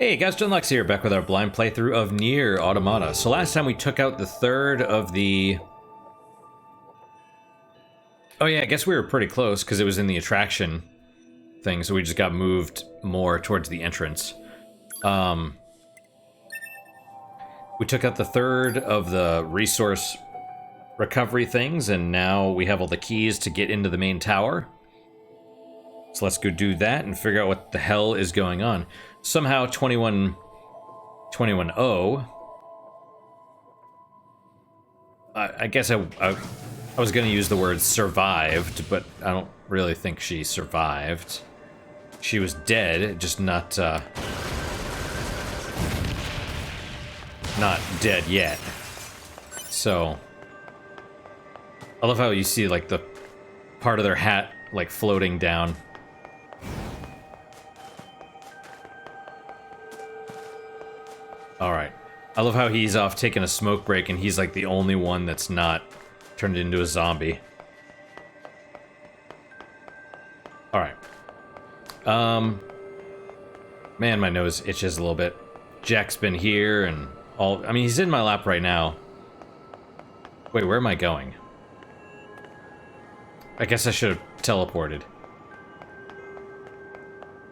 Hey guys, John Lux here, back with our blind playthrough of Nier Automata. So last time we took out the third of the... Oh yeah, I guess we were pretty close because it was in the attraction thing, so we just got moved more towards the entrance. We took out the third of the resource recovery things, and now we have all the keys to get into the main tower. So let's go do that and figure out what the hell is going on. Somehow 21-0. I guess I was going to use the word survived, but I don't really think she survived. She was dead, just not dead yet. So I love how you see like the part of their hat like floating down. Alright. I love how he's off taking a smoke break and he's like the only one that's not turned into a zombie. Alright. Man, my nose itches a little bit. Jack's been here and all... I mean, he's in my lap right now. Wait, where am I going? I guess I should have teleported.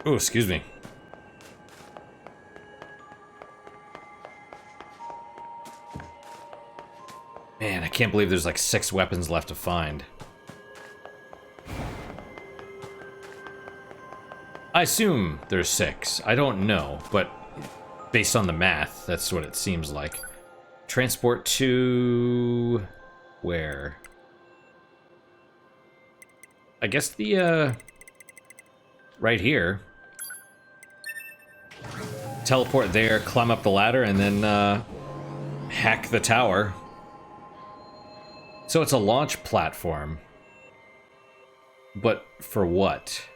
Oh, excuse me. Man, I can't believe there's like 6 weapons left to find. I assume there's 6. I don't know, but based on the math, that's what it seems like. Transport to... where? I guess the, right here. Teleport there, climb up the ladder, and then, hack the tower. So it's a launch platform. But for what?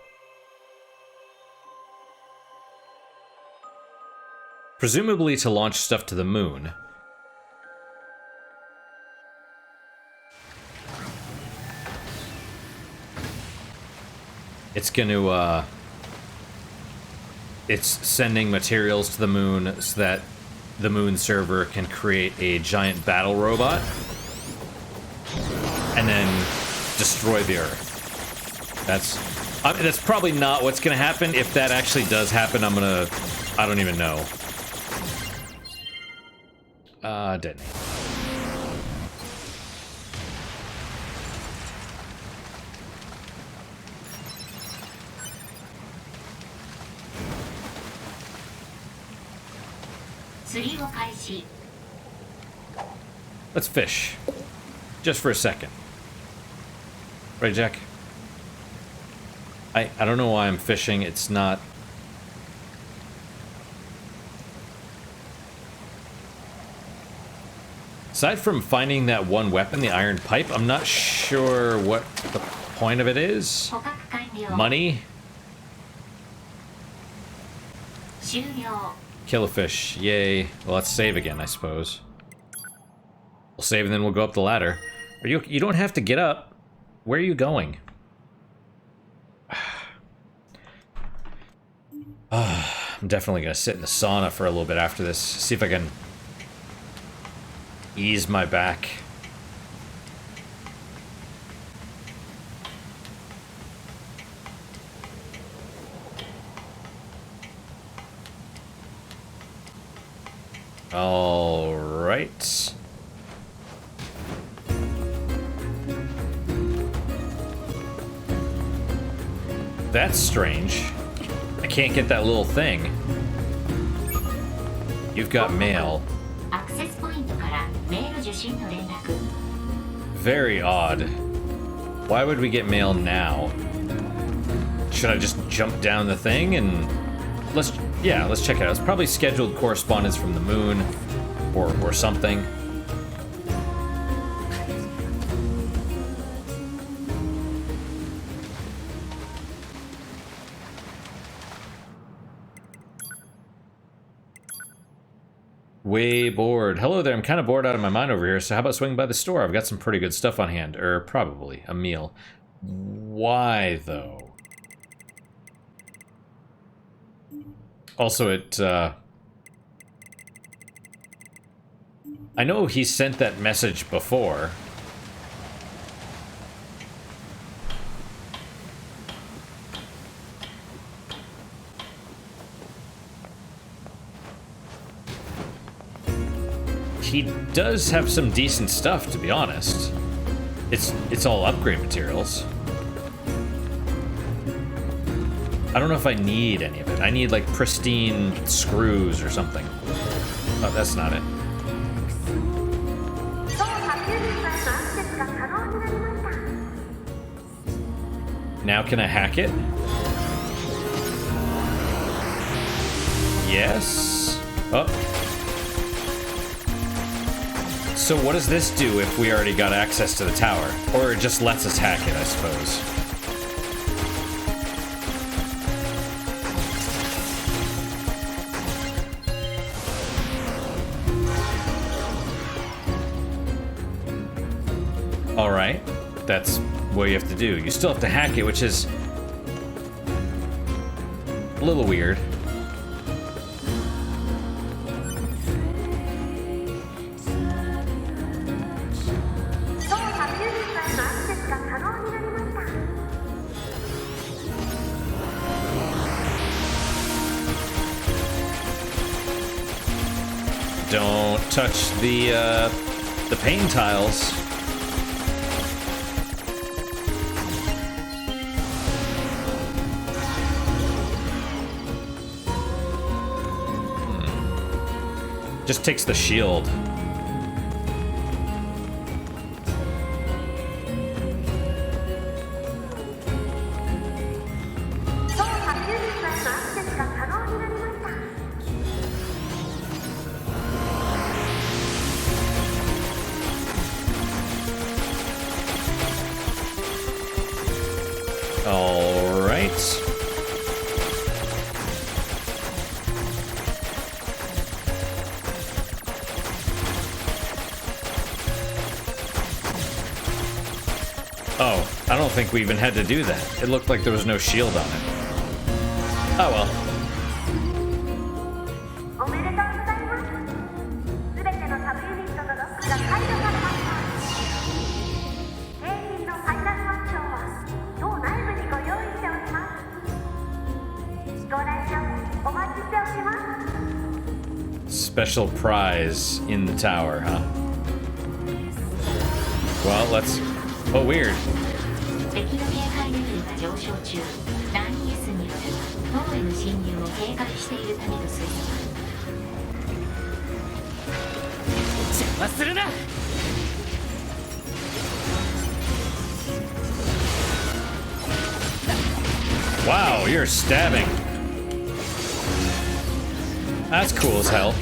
Presumably to launch stuff to the moon. It's gonna, it's sending materials to the moon so that the moon server can create a giant battle robot and then destroy the Earth. That's probably not what's gonna happen. If that actually does happen, I don't even know. Detonate. Let's fish. Just for a second. Right, Jack? I don't know why I'm fishing. It's not... Aside from finding that one weapon, the iron pipe, I'm not sure what the point of it is. Money? Kill a fish. Yay. Well, let's save again, I suppose. We'll save and then we'll go up the ladder. You don't have to get up. Where are you going? I'm definitely gonna sit in the sauna for a little bit after this. See if I can ease my back. All right. That's strange. I can't get that little thing. You've got mail. Very odd. Why would we get mail now? Should I just jump down the thing and... let's check it out. It's probably scheduled correspondence from the moon or something. Way bored. Hello there, I'm kind of bored out of my mind over here, so how about swinging by the store? I've got some pretty good stuff on hand. Or probably a meal. Why, though? Also, it I know he sent that message before. He does have some decent stuff, to be honest. It's all upgrade materials. I don't know if I need any of it. I need like pristine screws or something. Oh, that's not it. Now can I hack it? Yes. Oh. So what does this do if we already got access to the tower? Or it just lets us hack it, I suppose. Alright. That's what you have to do. You still have to hack it, which is a little weird. Don't touch the pain tiles. Just takes the shield. All right. Oh, I don't think we even had to do that. It looked like there was no shield on it. Oh well. Special prize in the tower, huh? Well, let's... Oh, weird. Wow, you're stabbing. That's cool as hell.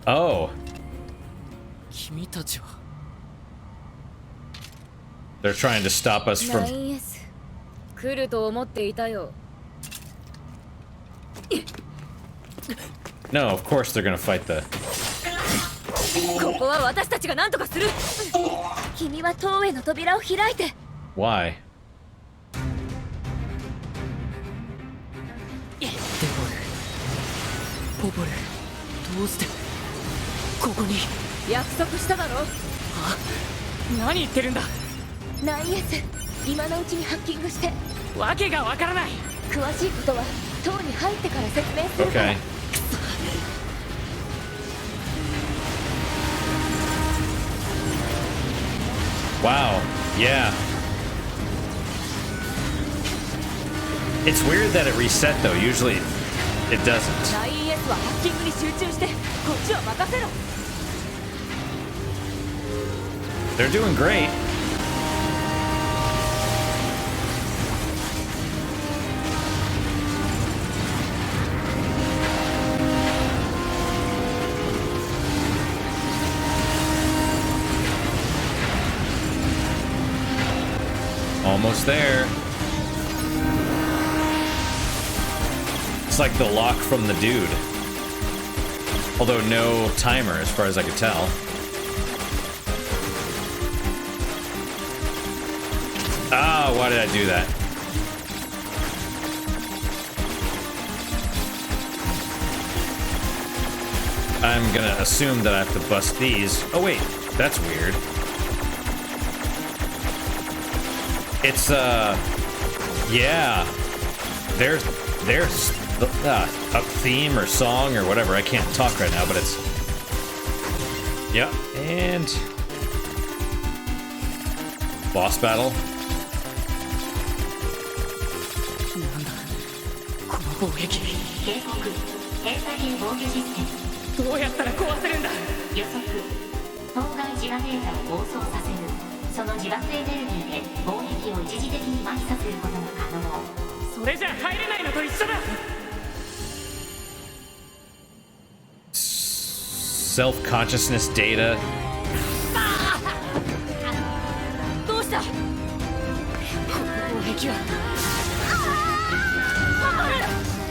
Oh. They're trying to stop us from... No, of course they're gonna fight the... Why? Okay. Wow, yeah. It's weird that it reset though, usually it doesn't. They're doing great. Almost there. It's like the lock from the dude. Although no timer as far as I could tell. Ah, why did I do that? I'm gonna assume that I have to bust these. Oh wait, that's weird. It's yeah. There's a theme or song or whatever. I can't talk right now, but it's yeah. And boss battle. どうやったら壊せるんだ。予測当該自爆データを暴走させる。その自爆エネルギーで防壁を一時的に麻痺させることが可能。それじゃ入れないのと一緒だ。 Self-consciousness data. どうした。防壁は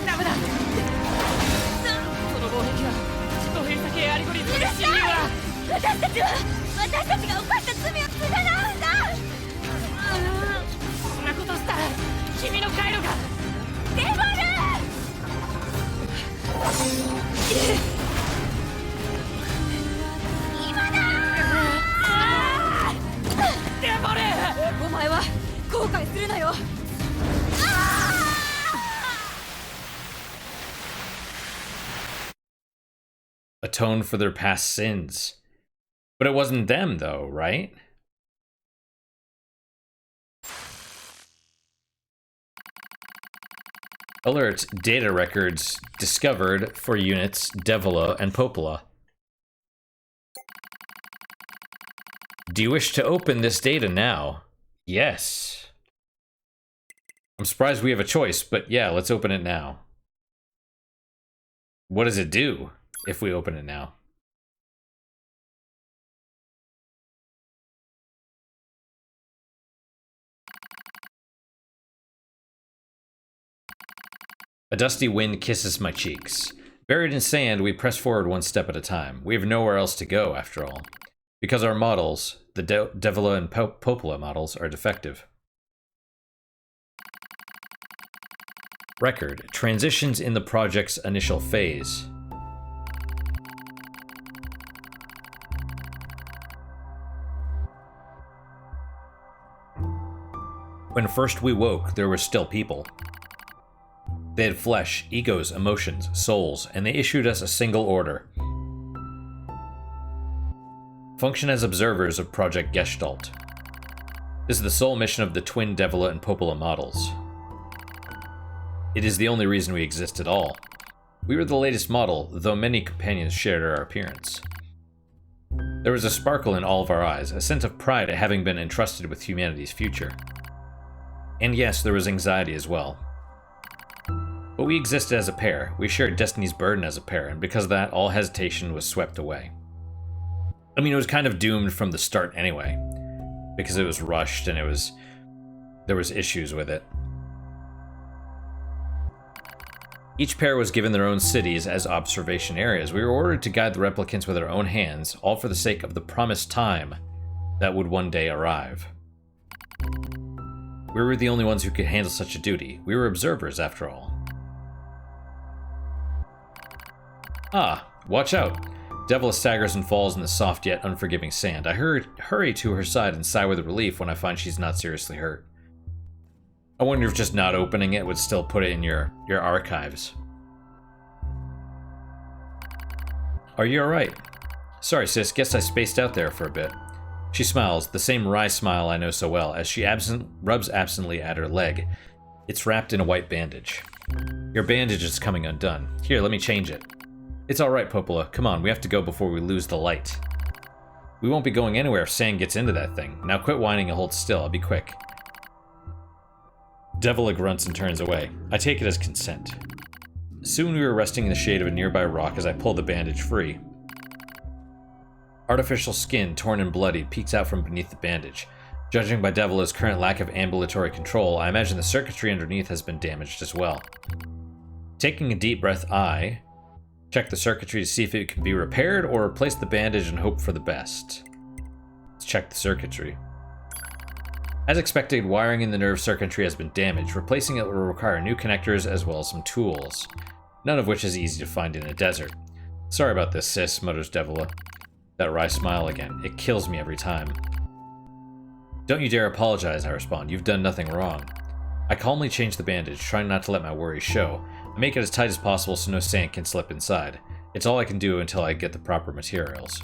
ダメだ。その防壁は自己閉鎖系アルゴリズムで侵入は。私たちが犯した罪を償うんだ。そんなことしたら君の回路がデボル。デボル！お前は後悔するなよ。Atone for their past sins. But it wasn't them though, right? Alert, data records discovered for units Devila and Popola. Do you wish to open this data now? Yes. I'm surprised we have a choice, but yeah, let's open it now. What does it do if we open it now? A dusty wind kisses my cheeks. Buried in sand, we press forward one step at a time. We have nowhere else to go, after all. Because our models, the Devila and Popola models, are defective. Record. Transitions in the project's initial phase. When first we woke, there were still people. They had flesh, egos, emotions, souls, and they issued us a single order. Function as observers of Project Gestalt. This is the sole mission of the twin Devila and Popola models. It is the only reason we exist at all. We were the latest model, though many companions shared our appearance. There was a sparkle in all of our eyes, a sense of pride at having been entrusted with humanity's future. And yes, there was anxiety as well. But we existed as a pair, we shared destiny's burden as a pair, and because of that, all hesitation was swept away. I mean, it was kind of doomed from the start anyway, because it was rushed and there was issues with it. Each pair was given their own cities as observation areas. We were ordered to guide the replicants with our own hands, all for the sake of the promised time that would one day arrive. We were the only ones who could handle such a duty. We were observers, after all. Ah, watch out. Devila staggers and falls in the soft yet unforgiving sand. I hurry to her side and sigh with relief when I find she's not seriously hurt. I wonder if just not opening it would still put it in your archives. Are you alright? Sorry sis, guess I spaced out there for a bit. She smiles, the same wry smile I know so well, as she rubs absently at her leg. It's wrapped in a white bandage. Your bandage is coming undone. Here, let me change it. It's alright, Popola. Come on, we have to go before we lose the light. We won't be going anywhere if sand gets into that thing. Now quit whining and hold still, I'll be quick. Devila grunts and turns away. I take it as consent. Soon we were resting in the shade of a nearby rock as I pull the bandage free. Artificial skin, torn and bloody, peeks out from beneath the bandage. Judging by Devila's current lack of ambulatory control, I imagine the circuitry underneath has been damaged as well. Taking a deep breath, I check the circuitry to see if it can be repaired or replace the bandage and hope for the best. Let's check the circuitry. As expected, wiring in the nerve circuitry has been damaged. Replacing it will require new connectors as well as some tools, none of which is easy to find in a desert. Sorry about this, sis, mutters Devila. That wry smile again. It kills me every time. Don't you dare apologize, I respond. You've done nothing wrong. I calmly change the bandage, trying not to let my worries show. I make it as tight as possible so no sand can slip inside. It's all I can do until I get the proper materials.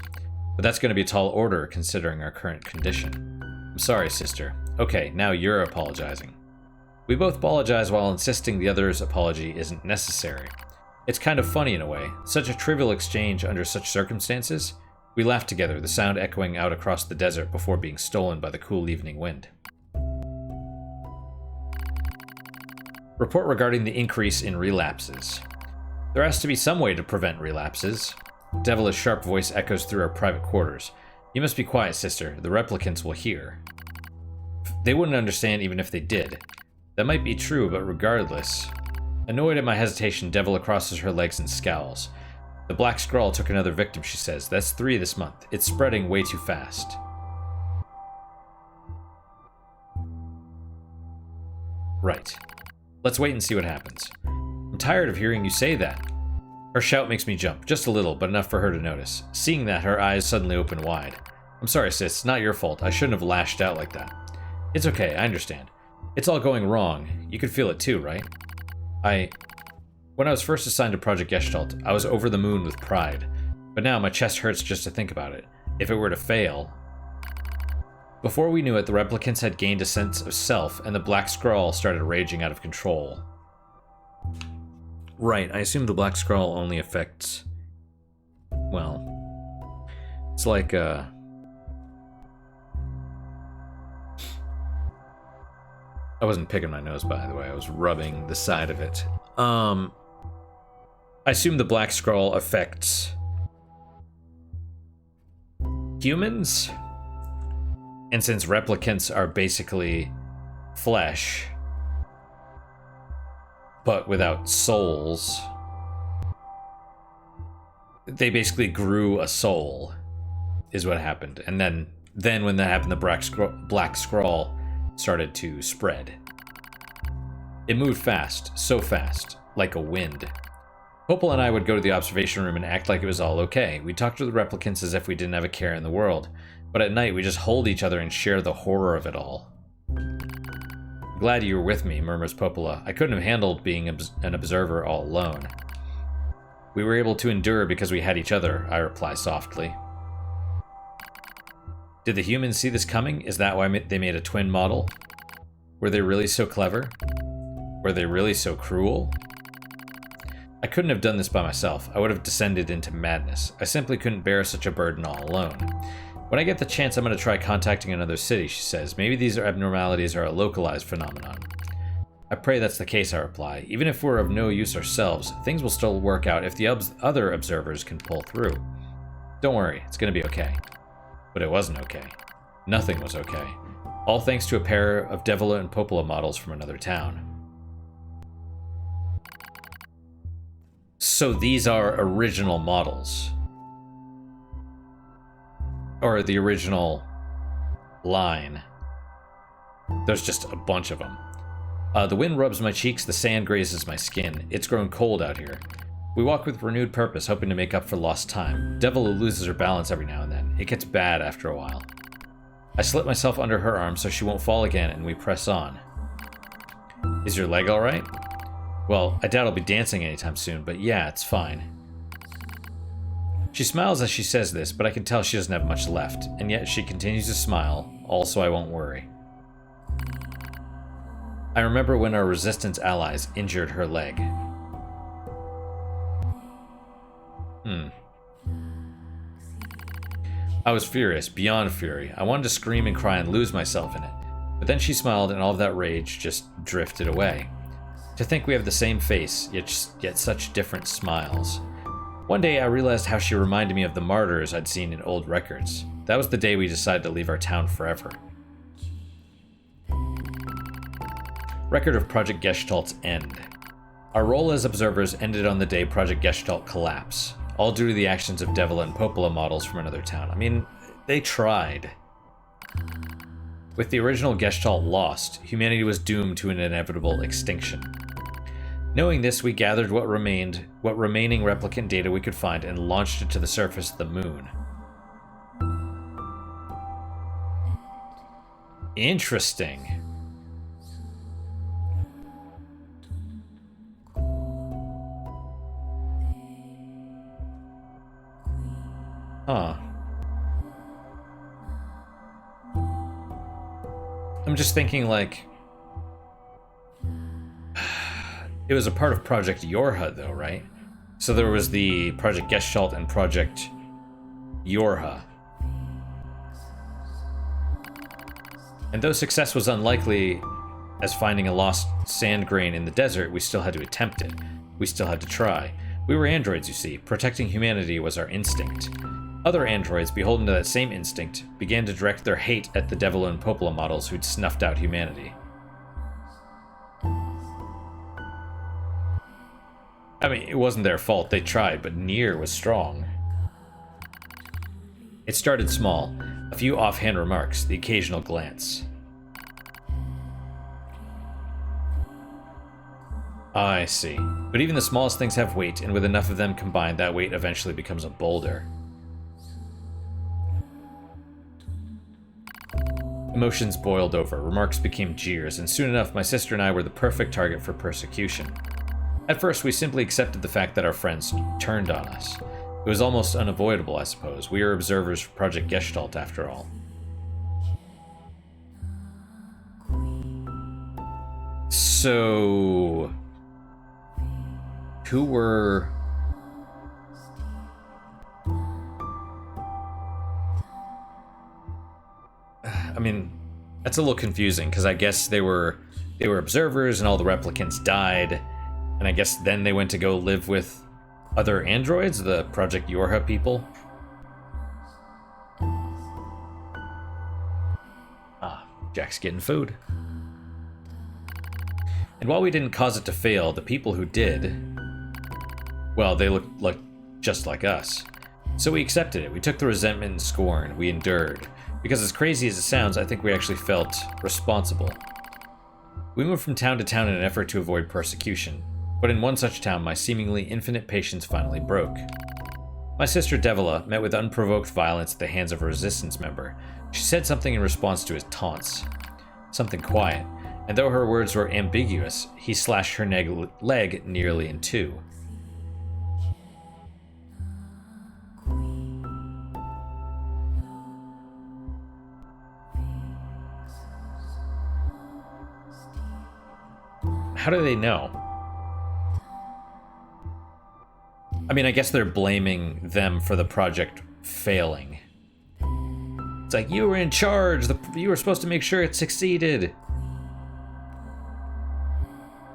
But that's going to be a tall order, considering our current condition. I'm sorry, sister. Okay, now you're apologizing. We both apologize while insisting the other's apology isn't necessary. It's kind of funny in a way. Such a trivial exchange under such circumstances. We laugh together, the sound echoing out across the desert before being stolen by the cool evening wind. Report regarding the increase in relapses. There has to be some way to prevent relapses. Devilish sharp voice echoes through our private quarters. You must be quiet, sister. The replicants will hear. They wouldn't understand even if they did. That might be true, but regardless. Annoyed at my hesitation, Devila crosses her legs and scowls. The Black Scrawl took another victim, she says. That's 3 this month. It's spreading way too fast. Right. Let's wait and see what happens. I'm tired of hearing you say that. Her shout makes me jump, just a little, but enough for her to notice. Seeing that, her eyes suddenly open wide. I'm sorry, sis. It's not your fault. I shouldn't have lashed out like that. It's okay, I understand. It's all going wrong. You could feel it too, right? When I was first assigned to Project Gestalt, I was over the moon with pride. But now my chest hurts just to think about it. If it were to fail... Before we knew it, the replicants had gained a sense of self, and the Black Scrawl started raging out of control. Right, I assume the Black Scrawl only affects... Well... It's like, I wasn't picking my nose, by the way. I was rubbing the side of it. I assume the Black Scrawl affects... humans? And since replicants are basically flesh, but without souls, they basically grew a soul, is what happened. And then when that happened, the Black Scrawl started to spread. It moved fast, so fast, like a wind. Opal and I would go to the observation room and act like it was all okay. We'd talk to the replicants as if we didn't have a care in the world. But at night, we just hold each other and share the horror of it all. Glad you were with me, murmurs Popola. I couldn't have handled being an observer all alone. We were able to endure because we had each other, I reply softly. Did the humans see this coming? Is that why they made a twin model? Were they really so clever? Were they really so cruel? I couldn't have done this by myself. I would have descended into madness. I simply couldn't bear such a burden all alone. When I get the chance, I'm going to try contacting another city, she says. Maybe these abnormalities are a localized phenomenon. I pray that's the case, I reply. Even if we're of no use ourselves, things will still work out if the other observers can pull through. Don't worry, it's going to be okay. But it wasn't okay. Nothing was okay. All thanks to a pair of Devila and Popola models from another town. So these are original models. Or the original line. There's just a bunch of them. The wind rubs my cheeks, the sand grazes my skin. It's grown cold out here. We walk with renewed purpose, hoping to make up for lost time. Devila loses her balance every now and then. It gets bad after a while. I slip myself under her arm so she won't fall again, and we press on. Is your leg alright? Well, I doubt I'll be dancing anytime soon, but yeah, it's fine. She smiles as she says this, but I can tell she doesn't have much left, and yet she continues to smile, also I won't worry. I remember when our resistance allies injured her leg. I was furious, beyond fury. I wanted to scream and cry and lose myself in it. But then she smiled and all of that rage just drifted away. To think we have the same face, yet such different smiles. One day I realized how she reminded me of the martyrs I'd seen in old records. That was the day we decided to leave our town forever. Record of Project Gestalt's end. Our role as observers ended on the day Project Gestalt collapsed, all due to the actions of Devila and Popola models from another town. I mean, they tried. With the original Gestalt lost, humanity was doomed to an inevitable extinction. Knowing this, we gathered what remaining replicant data we could find and launched it to the surface of the moon. Interesting. Huh. I'm just thinking, like, it was a part of Project Yorha, though, right? So there was the Project Gestalt and Project Yorha. And though success was unlikely as finding a lost sand grain in the desert, we still had to attempt it. We still had to try. We were androids, you see. Protecting humanity was our instinct. Other androids, beholden to that same instinct, began to direct their hate at the Devil and Popola models who'd snuffed out humanity. I mean, it wasn't their fault. They tried, but Nier was strong. It started small. A few offhand remarks, the occasional glance. I see. But even the smallest things have weight, and with enough of them combined, that weight eventually becomes a boulder. Emotions boiled over, remarks became jeers, and soon enough my sister and I were the perfect target for persecution. At first, we simply accepted the fact that our friends turned on us. It was almost unavoidable, I suppose. We are observers for Project Gestalt, after all. So... who were... I mean, that's a little confusing, because I guess they were observers and all the replicants died, and I guess then they went to go live with other androids, the Project Yorha people. Ah, Jack's getting food. And while we didn't cause it to fail, the people who did, well, they looked like just like us. So we accepted it. We took the resentment and scorn. We endured. Because as crazy as it sounds, I think we actually felt responsible. We moved from town to town in an effort to avoid persecution. But in one such town, my seemingly infinite patience finally broke. My sister Devila met with unprovoked violence at the hands of a resistance member. She said something in response to his taunts. Something quiet. And though her words were ambiguous, he slashed her leg nearly in two. How do they know? I mean, I guess they're blaming them for the project failing. It's like, you were in charge, you were supposed to make sure it succeeded.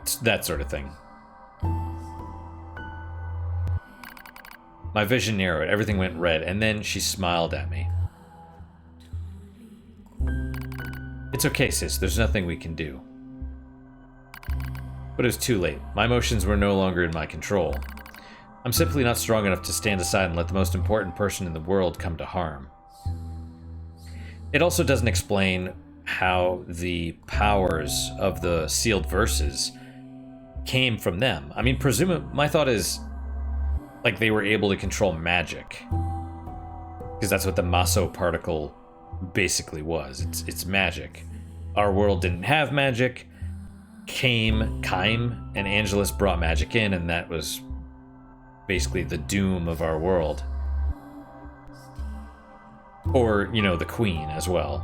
It's that sort of thing. My vision narrowed, everything went red, and then she smiled at me. It's okay, sis, there's nothing we can do. But it was too late. My emotions were no longer in my control. I'm simply not strong enough to stand aside and let the most important person in the world come to harm. It also doesn't explain how the powers of the sealed verses came from them. I mean, my thought is, like, they were able to control magic. Because that's what the Maso particle basically was. It's magic. Our world didn't have magic. Kaim and Angelus brought magic in, and that was basically the doom of our world. Or, you know, the Queen as well.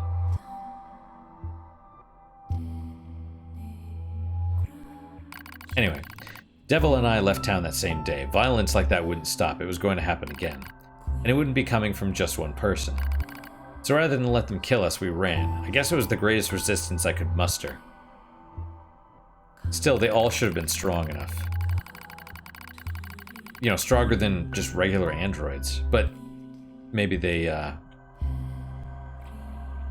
Anyway, Devil and I left town that same day. Violence like that wouldn't stop. It was going to happen again. And it wouldn't be coming from just one person. So rather than let them kill us, we ran. I guess it was the greatest resistance I could muster. Still, they all should have been strong enough. You know, stronger than just regular androids. But maybe they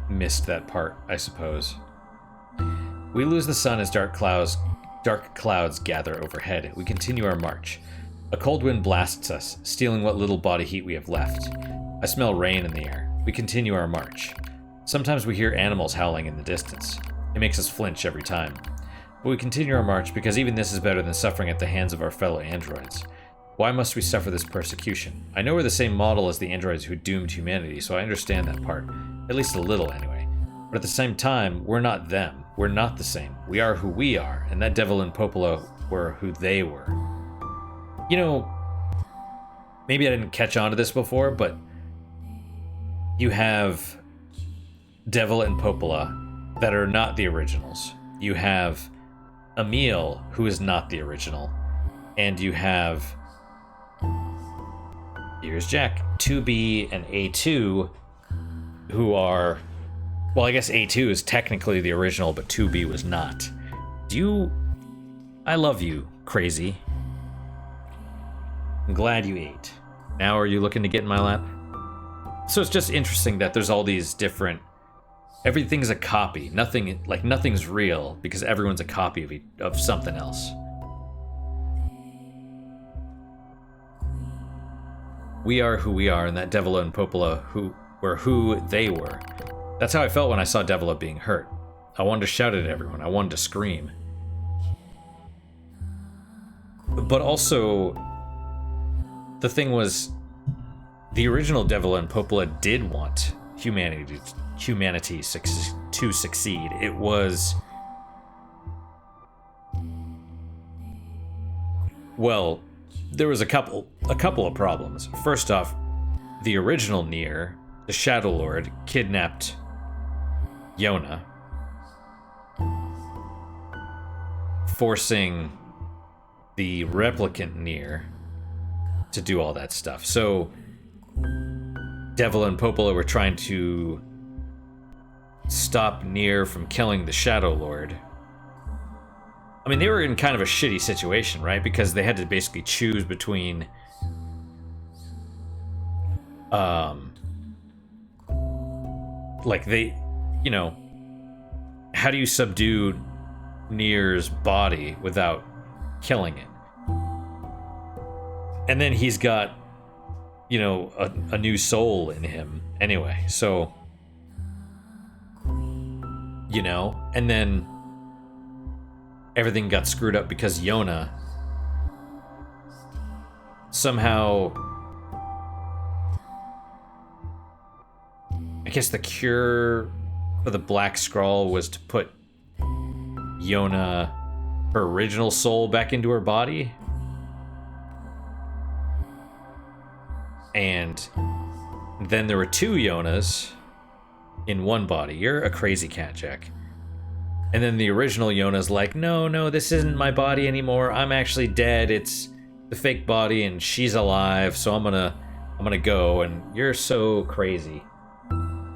missed that part, I suppose. We lose the sun as dark clouds gather overhead. We continue our march. A cold wind blasts us, stealing what little body heat we have left. I smell rain in the air. We continue our march. Sometimes we hear animals howling in the distance. It makes us flinch every time. But we continue our march because even this is better than suffering at the hands of our fellow androids. Why must we suffer this persecution? I know we're the same model as the androids who doomed humanity, so I understand that part. At least a little, anyway. But at the same time, we're not them. We're not the same. We are who we are, and that devil and Popola were who they were. You know, maybe I didn't catch on to this before, but you have Devil and Popola that are not the originals. You have Emil, who is not the original. And you have... Here's Jack. 2B and A2, who are... Well, I guess A2 is technically the original, but 2B was not. I love you, crazy. I'm glad you ate. Now are you looking to get in my lap? So it's just interesting that there's all these different... Everything's a copy. Nothing's real because everyone's a copy of something else. We are who we are, and that Devila and Popola were who they were. That's how I felt when I saw Devila being hurt. I wanted to shout at everyone. I wanted to scream. But also, the thing was, the original Devila and Popola did want humanity to succeed. It was... Well, there was a couple of problems. First off, the original Nier, the Shadow Lord, kidnapped Yona, forcing the replicant Nier to do all that stuff. So Devil and Popola were trying to stop Nier from killing the Shadow Lord. I mean, they were in kind of a shitty situation, right? Because they had to basically choose between how do you subdue Nier's body without killing it? And then he's got, a new soul in him anyway, so, and then everything got screwed up because Yona somehow... I guess the cure for the Black Scrawl was to put Yona, her original soul, back into her body. And then there were two Yonas in one body. You're a crazy cat, Jack. And then the original Yona's like, no, this isn't my body anymore. I'm actually dead. It's the fake body, and she's alive. So I'm gonna go. And you're so crazy.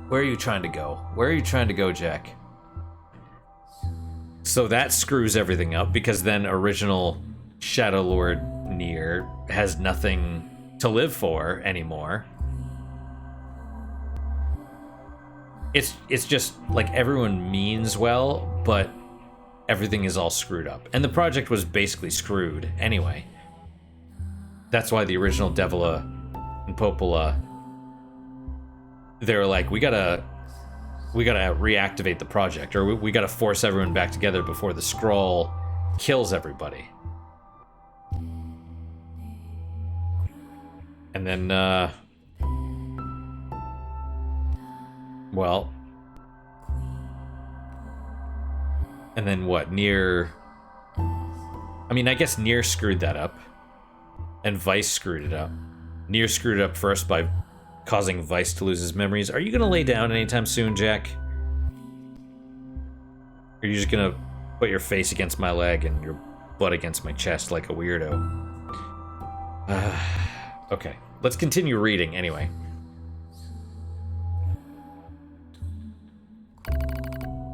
Where are you trying to go? Where are you trying to go, Jack? So that screws everything up because then original Shadow Lord Nier has nothing to live for anymore. It's just like everyone means well, but everything is all screwed up. And the project was basically screwed anyway. That's why the original Devila and Popola, they were like, we gotta reactivate the project, or we gotta force everyone back together before the scroll kills everybody. And then, well, and then what? Nier... I mean, I guess Nier screwed that up, and Vice screwed it up. Nier screwed it up first by causing Vice to lose his memories. Are you gonna lay down anytime soon, Jack? Or are you just gonna put your face against my leg and your butt against my chest like a weirdo? Okay, let's continue reading anyway.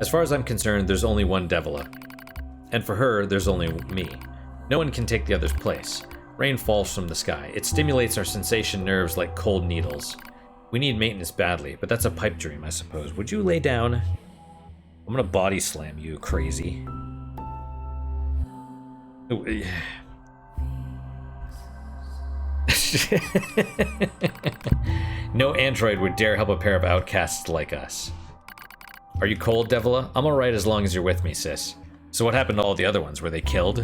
As far as I'm concerned, there's only one Devila. And for her, there's only me. No one can take the other's place. Rain falls from the sky. It stimulates our sensation nerves like cold needles. We need maintenance badly, but that's a pipe dream, I suppose. Would you lay down? I'm gonna body slam you, crazy. No android would dare help a pair of outcasts like us. Are you cold, Devila? I'm alright as long as you're with me, sis. So what happened to all the other ones? Were they killed?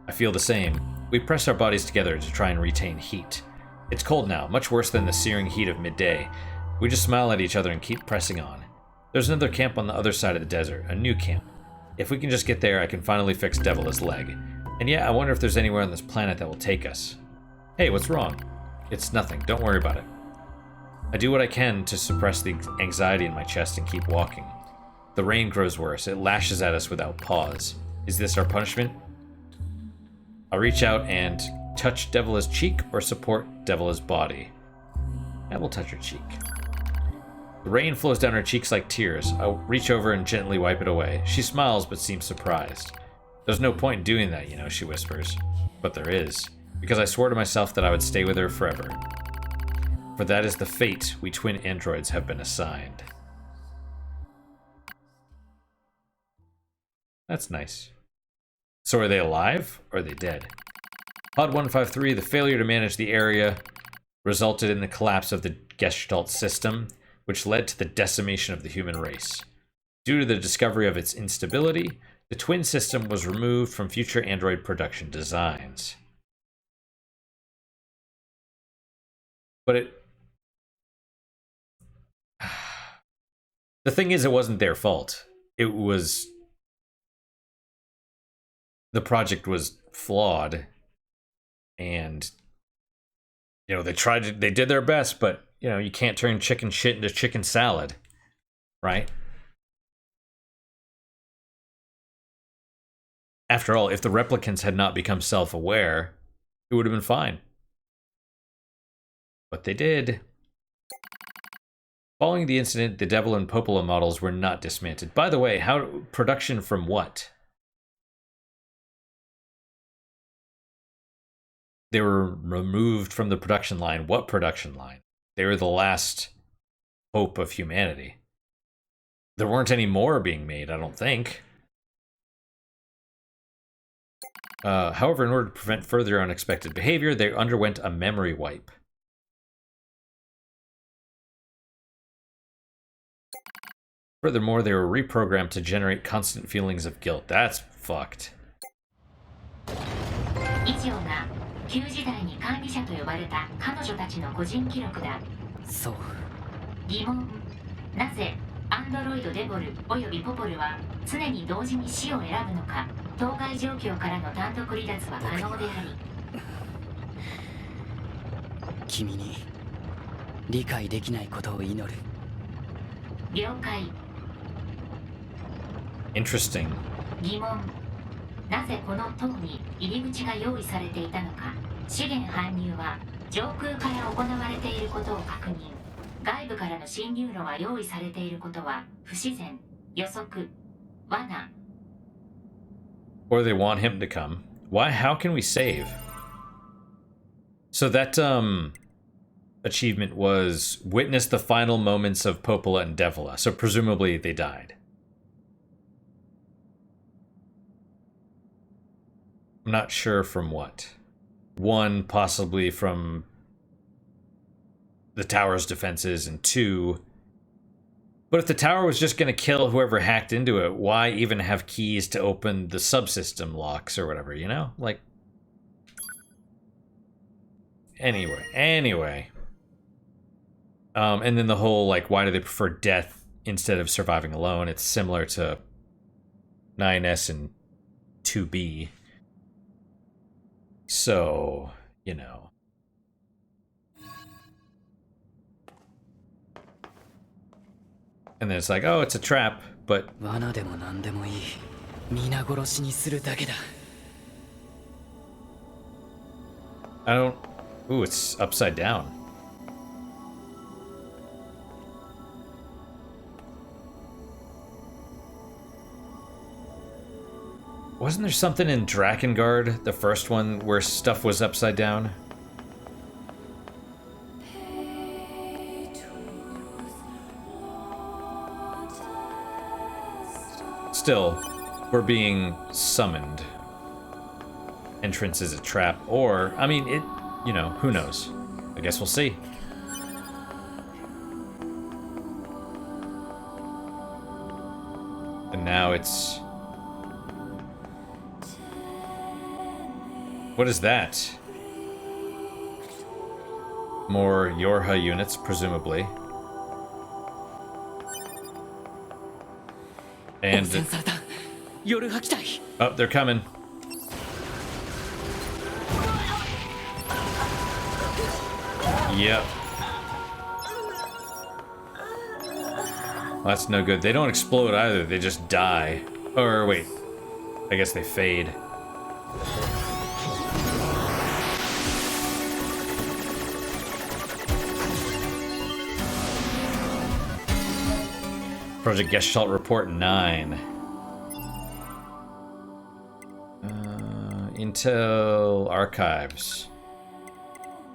I feel the same. We press our bodies together to try and retain heat. It's cold now, much worse than the searing heat of midday. We just smile at each other and keep pressing on. There's another camp on the other side of the desert, a new camp. If we can just get there, I can finally fix Devila's leg. And yeah, I wonder if there's anywhere on this planet that will take us. Hey, what's wrong? It's nothing, don't worry about it. I do what I can to suppress the anxiety in my chest and keep walking. The rain grows worse, it lashes at us without pause. Is this our punishment? I'll reach out and touch Devila's cheek or support Devila's body. I will touch her cheek. The rain flows down her cheeks like tears. I'll reach over and gently wipe it away. She smiles but seems surprised. There's no point in doing that, you know, she whispers. But there is, because I swore to myself that I would stay with her forever. For that is the fate we twin androids have been assigned. That's nice. So are they alive, or are they dead? Pod 153, the failure to manage the area resulted in the collapse of the Gestalt system, which led to the decimation of the human race. Due to the discovery of its instability, the twin system was removed from future android production designs. But the thing is, it wasn't their fault. It was... The project was flawed. And, you know, they did their best, but, you know, you can't turn chicken shit into chicken salad. Right? After all, if the replicants had not become self-aware, it would have been fine. But they did. Following the incident, the Devil and Popola models were not dismantled. By the way, production from what? They were removed from the production line. What production line? They were the last hope of humanity. There weren't any more being made, I don't think. However, in order to prevent further unexpected behavior, they underwent a memory wipe. Furthermore, they were reprogrammed to generate constant feelings of guilt. That's fucked. 以上が旧時代に管理者と呼ばれた彼女たちの個人記録だ。そう。疑問。なぜアンドロイドデボルおよびポポルは常に同時に死を選ぶのか。当該状況からの単独離脱は可能であり。君に理解できないことを祈る。了解。Interesting. 疑問。なぜこの塔に入り口が用意されていたのか。資源搬入は上空から行われていることを確認。外部からの侵入路は用意されていることは不自然、予測、罠。Or they want him to come. Why? How can we save? So that achievement was witness the final moments of Popola and Devila. So presumably they died. I'm not sure from what. One, possibly from the tower's defenses, and two... But if the tower was just going to kill whoever hacked into it, why even have keys to open the subsystem locks or whatever, you know? Like... Anyway. And then the whole, like, why do they prefer death instead of surviving alone? It's similar to 9S and 2B. So, you know. And then it's like, oh, it's a trap, but... 罠でも何でもいい。皆殺しにするだけだ。I don't... Ooh, it's upside down. Wasn't there something in Drakengard, the first one, where stuff was upside down? Still, we're being summoned. Entrance is a trap, or, I mean, it, you know, who knows? I guess we'll see. And now it's... What is that? More Yorha units, presumably. And... 汚染された夜破機体 Oh, they're coming. Yep. Well, that's no good. They don't explode either. They just die. Or wait. I guess they fade. Project Gestalt Report 9. Intel Archives.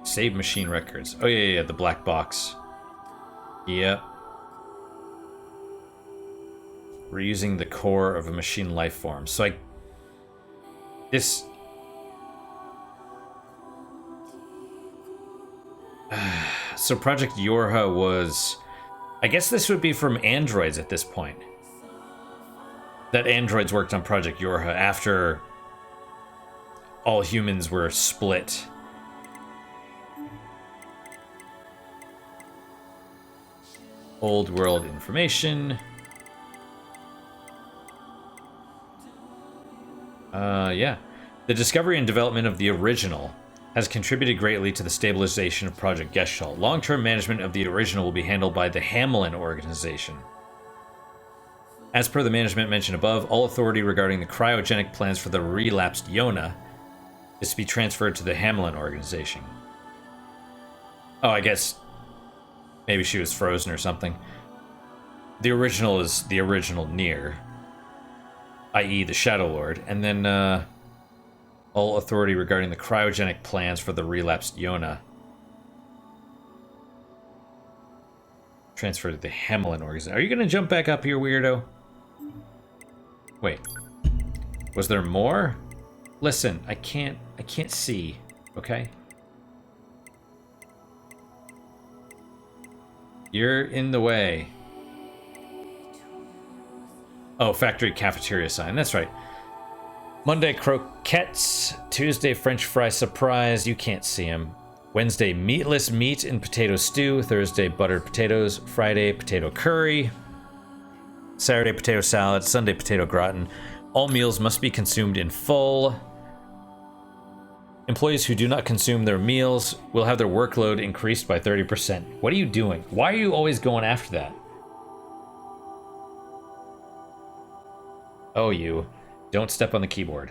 Save machine records. Oh, yeah, the black box. Yep. We're using the core of a machine life form. So this... So Project Yorha was... I guess this would be from androids at this point. That androids worked on Project Yorha after all humans were split. Old world information. Yeah. The discovery and development of the original has contributed greatly to the stabilization of Project Gestalt. Long-term management of the original will be handled by the Hamelin organization. As per the management mentioned above, all authority regarding the cryogenic plans for the relapsed Yona is to be transferred to the Hamelin organization. Oh, I guess maybe she was frozen or something. The original is the original Nier, i.e. the Shadow Lord, and then all authority regarding the cryogenic plans for the relapsed Yona transferred to the Hamelin organization. Are you gonna jump back up here, weirdo? Wait. Was there more? Listen, I can't see, okay? You're in the way. Oh, factory cafeteria sign. That's right. Monday, croquettes. Tuesday, French fry surprise. You can't see them. Wednesday, meatless meat and potato stew. Thursday, buttered potatoes. Friday, potato curry. Saturday, potato salad. Sunday, potato gratin. All meals must be consumed in full. Employees who do not consume their meals will have their workload increased by 30%. What are you doing? Why are you always going after that? Oh, you. Don't step on the keyboard.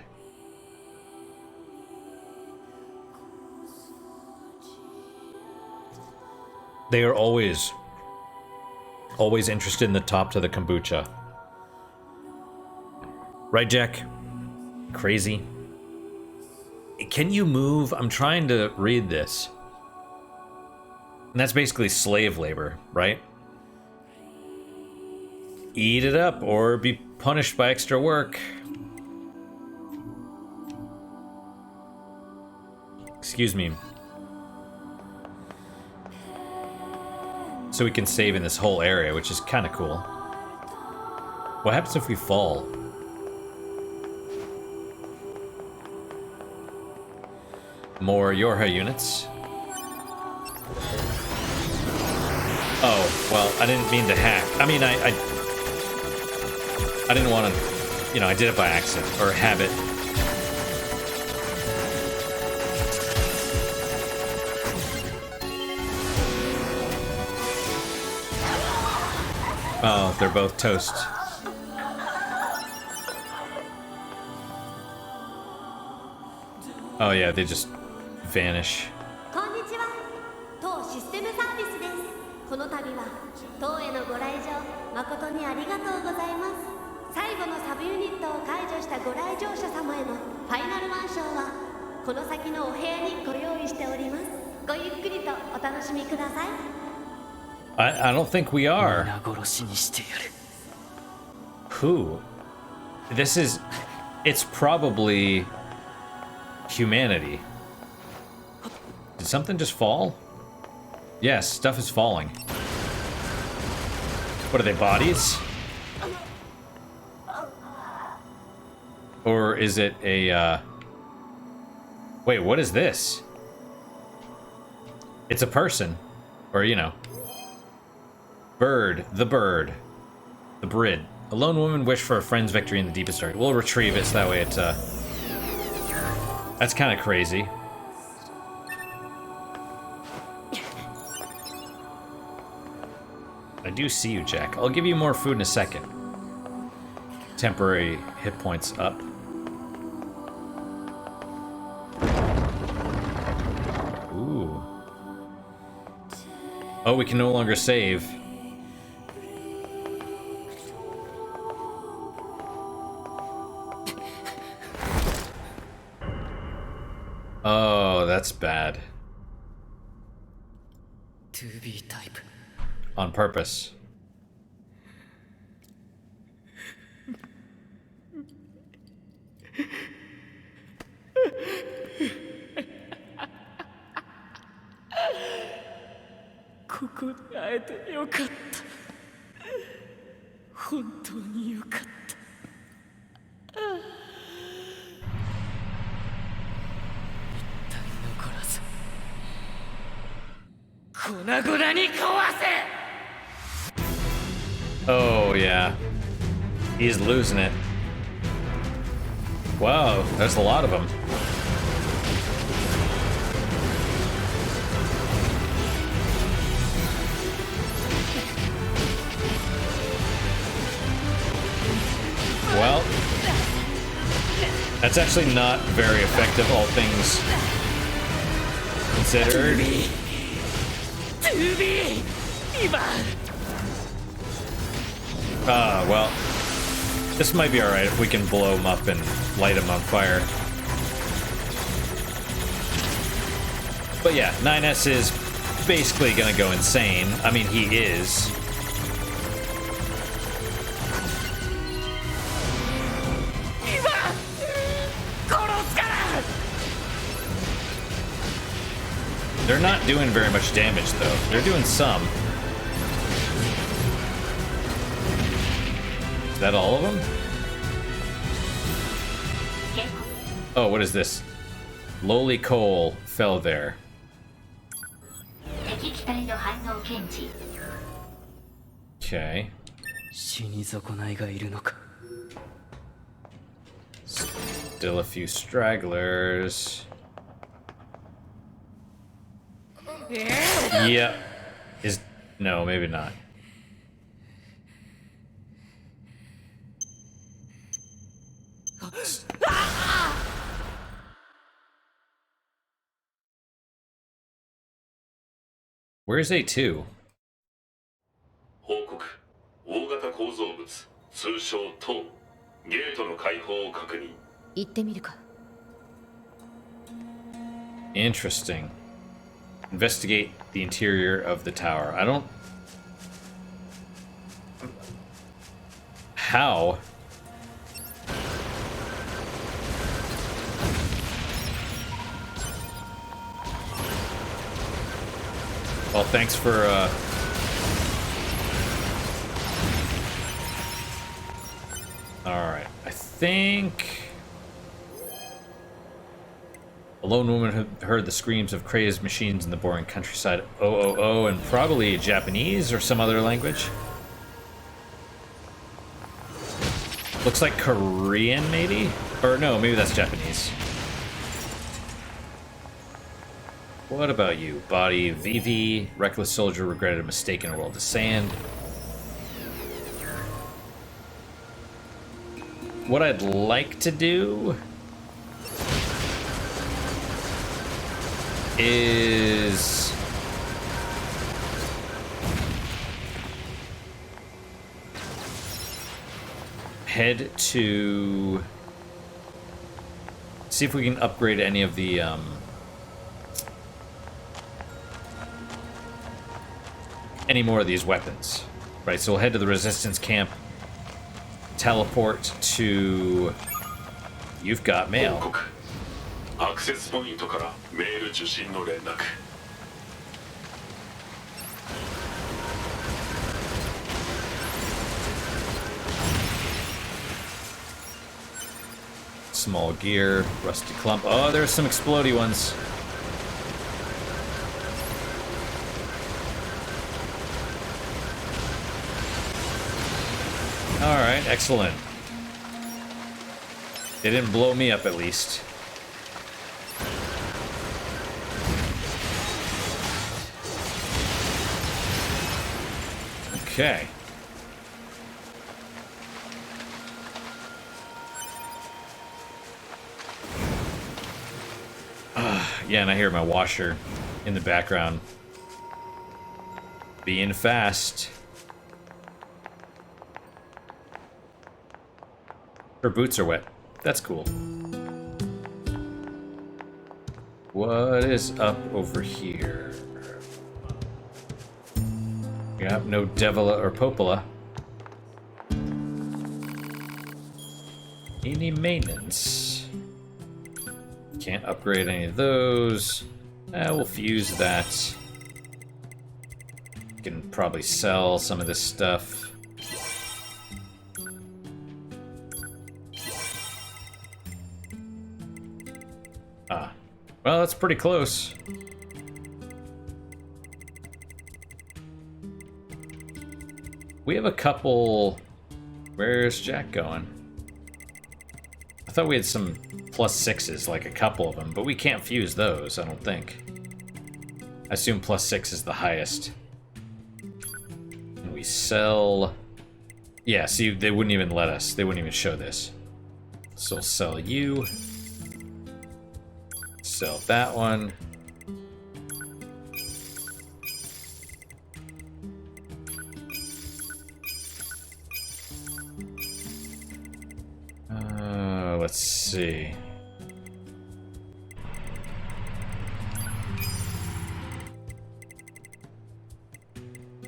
They are always interested in the top to the kombucha. Right, Jack? Crazy. Can you move? I'm trying to read this. And that's basically slave labor, right? Eat it up or be punished by extra work. Excuse me. So we can save in this whole area, which is kind of cool. What happens if we fall? More Yorha units. Oh, well, I didn't mean to hack. I mean, I didn't want to, you know, I did it by accident, or habit. Oh, they're both toast. Oh yeah, they just vanish. こんにちは。当システムサービスです。この度は当へのご来場誠にありがとうございます。最後のサブユニットを解除したご来場者様へのファイナルワンショーはこの先のお部屋にご用意しております。ごゆっくりとお楽しみください。I don't think we are. 皆殺しにしてやる Who? This is... It's probably... humanity. Did something just fall? Yes, stuff is falling. What are they, bodies? Or is it a, Wait, what is this? It's a person. Or, you know. Bird. The bird. The Brid. A lone woman wished for a friend's victory in the deepest dark. We'll retrieve it so that way it, That's kind of crazy. I do see you, Jack. I'll give you more food in a second. Temporary hit points up. Ooh. Oh, we can no longer save. Oh, that's bad. 2B type. On purpose. Oh, yeah. He's losing it. Wow, there's a lot of them. Well, that's actually not very effective, all things considered. Well, this might be alright if we can blow him up and light him on fire. But yeah, 9S is basically gonna go insane. I mean, he is. They're not doing very much damage, though. They're doing some. Is that all of them? Oh, what is this? Lowly coal fell there. Okay. 死に損ないがいるのか。 Still a few stragglers. Yeah. No, maybe not. Where's A2? 報告。大型構造物、通称塔。ゲートの開放を確認。行ってみるか。Interesting. Investigate the interior of the tower. I don't... How? Well, thanks for, Alright, I think... A lone woman heard the screams of crazed machines in the boring countryside. Oh, and probably Japanese or some other language. Looks like Korean, maybe? Or no, maybe that's Japanese. What about you? Body VV, reckless soldier regretted a mistake in a world of sand. What I'd like to do is head to see if we can upgrade any of the any more of these weapons. Right, so we'll head to the resistance camp, teleport to... You've got mail. 報告。アクセスポイントからメール受信の連絡。Small gear, rusty clump. Oh, there's some explodey ones. Alright, excellent. They didn't blow me up, at least. Okay. Yeah, and I hear my washer in the background being fast. Her boots are wet. That's cool. What is up over here? Yep, no Devila or Popola. Any maintenance? Can't upgrade any of those. We'll fuse that. Can probably sell some of this stuff. Well, that's pretty close. We have a couple... Where's Jack going? I thought we had some +6s, like a couple of them, but we can't fuse those, I don't think. I assume +6 is the highest. And we sell... Yeah, see, they wouldn't even let us. They wouldn't even show this. So we'll sell you. Sell that one. Let's see.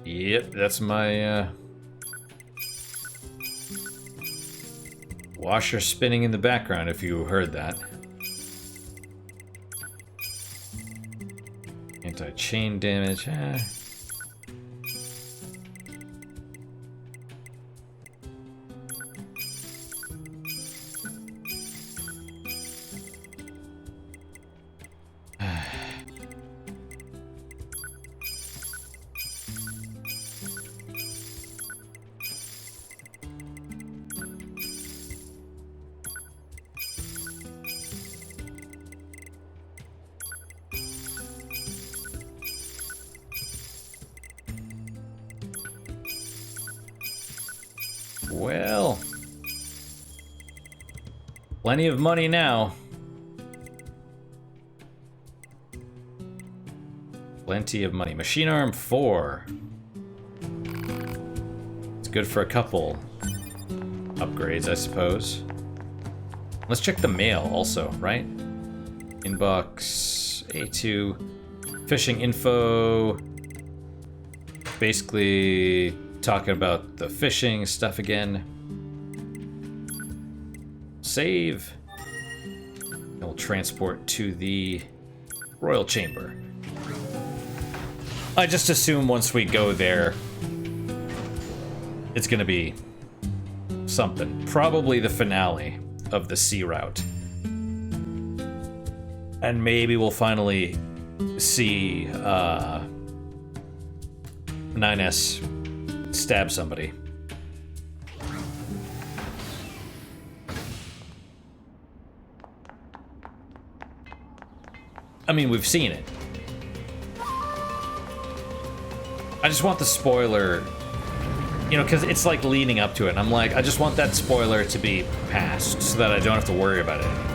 Yep, that's my washer spinning in the background, if you heard that. Anti-chain damage. Well, plenty of money now. Plenty of money. Machine Arm 4. It's good for a couple upgrades, I suppose. Let's check the mail also, right? Inbox A2. Fishing info. Basically talking about the fishing stuff again. Save. And we'll transport to the Royal Chamber. I just assume once we go there, it's gonna be something. Probably the finale of the sea route. And maybe we'll finally see 9S stab somebody. I mean, we've seen it. I just want the spoiler, you know, because it's like leading up to it. And I'm like, I just want that spoiler to be past so that I don't have to worry about it anymore.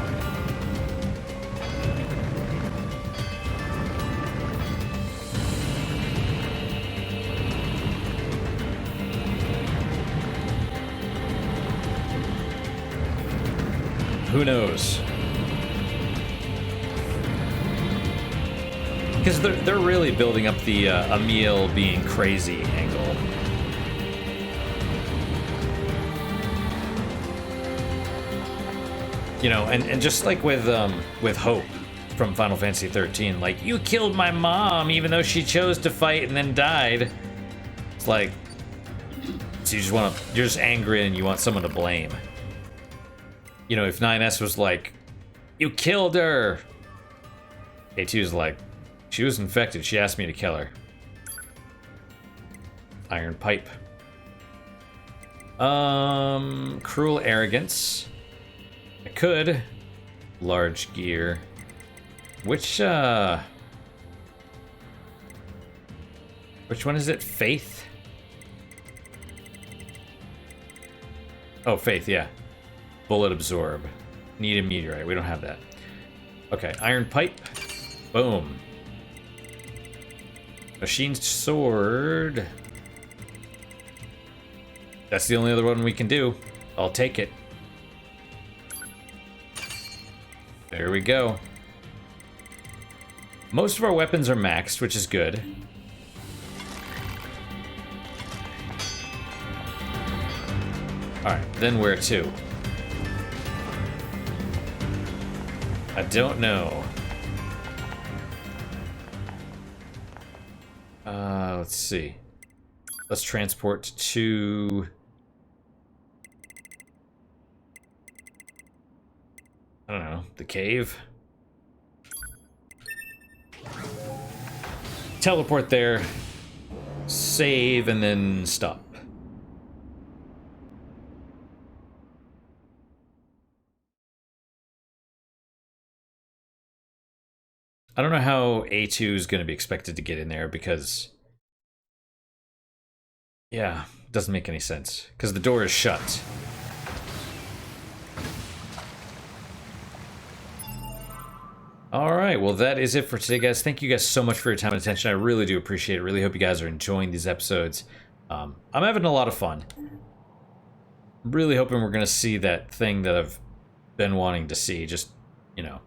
Who knows? Because they're really building up the Emil being crazy angle. You know, and just like with Hope from Final Fantasy 13, like, you killed my mom even though she chose to fight and then died. It's like, so you're just angry and you want someone to blame. You know, if 9S was like, you killed her. A2's like, she was infected. She asked me to kill her. Iron pipe. Cruel arrogance. I could. Large gear. Which one is it? Faith? Oh, faith, yeah. Bullet absorb. Need a meteorite. We don't have that. Okay, iron pipe. Boom. Machine sword. That's the only other one we can do. I'll take it. There we go. Most of our weapons are maxed, which is good. Alright, then where to? I don't know. Let's see. Let's transport to... I don't know, the cave? Teleport there, save, and then stop. I don't know how A2 is going to be expected to get in there because... Yeah, doesn't make any sense. Because the door is shut. Alright, well that is it for today, guys. Thank you guys so much for your time and attention. I really do appreciate it. Really hope you guys are enjoying these episodes. I'm having a lot of fun. Really hoping we're going to see that thing that I've been wanting to see. Just, you know.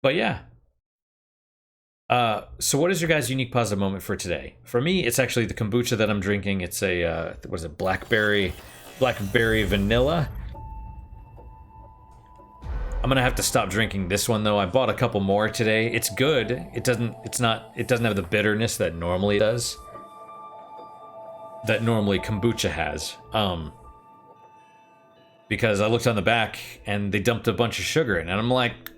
But yeah. So what is your guys' unique positive moment for today? For me, it's actually the kombucha that I'm drinking. It's a, what is it, blackberry vanilla. I'm gonna have to stop drinking this one though. I bought a couple more today. It's good. It doesn't have the bitterness that normally does. That normally kombucha has. Because I looked on the back and they dumped a bunch of sugar in, and I'm like,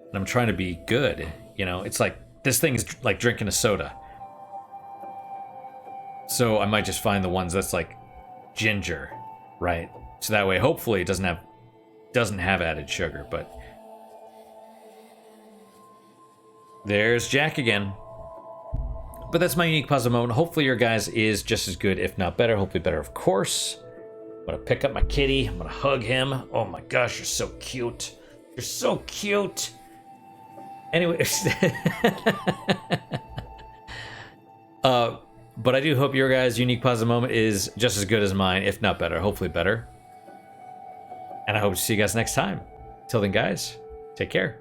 and I'm trying to be good, you know? It's like, this thing is like drinking a soda. So I might just find the ones that's like ginger, right? So that way, hopefully it doesn't have added sugar, but... There's Jack again. But that's my unique positive moment. Hopefully your guys is just as good, if not better. Hopefully better, of course. I'm gonna pick up my kitty. I'm gonna hug him. Oh my gosh, you're so cute. You're so cute. Anyway. But I do hope your guys' unique positive moment is just as good as mine, if not better. Hopefully better. And I hope to see you guys next time. Till then, guys, take care.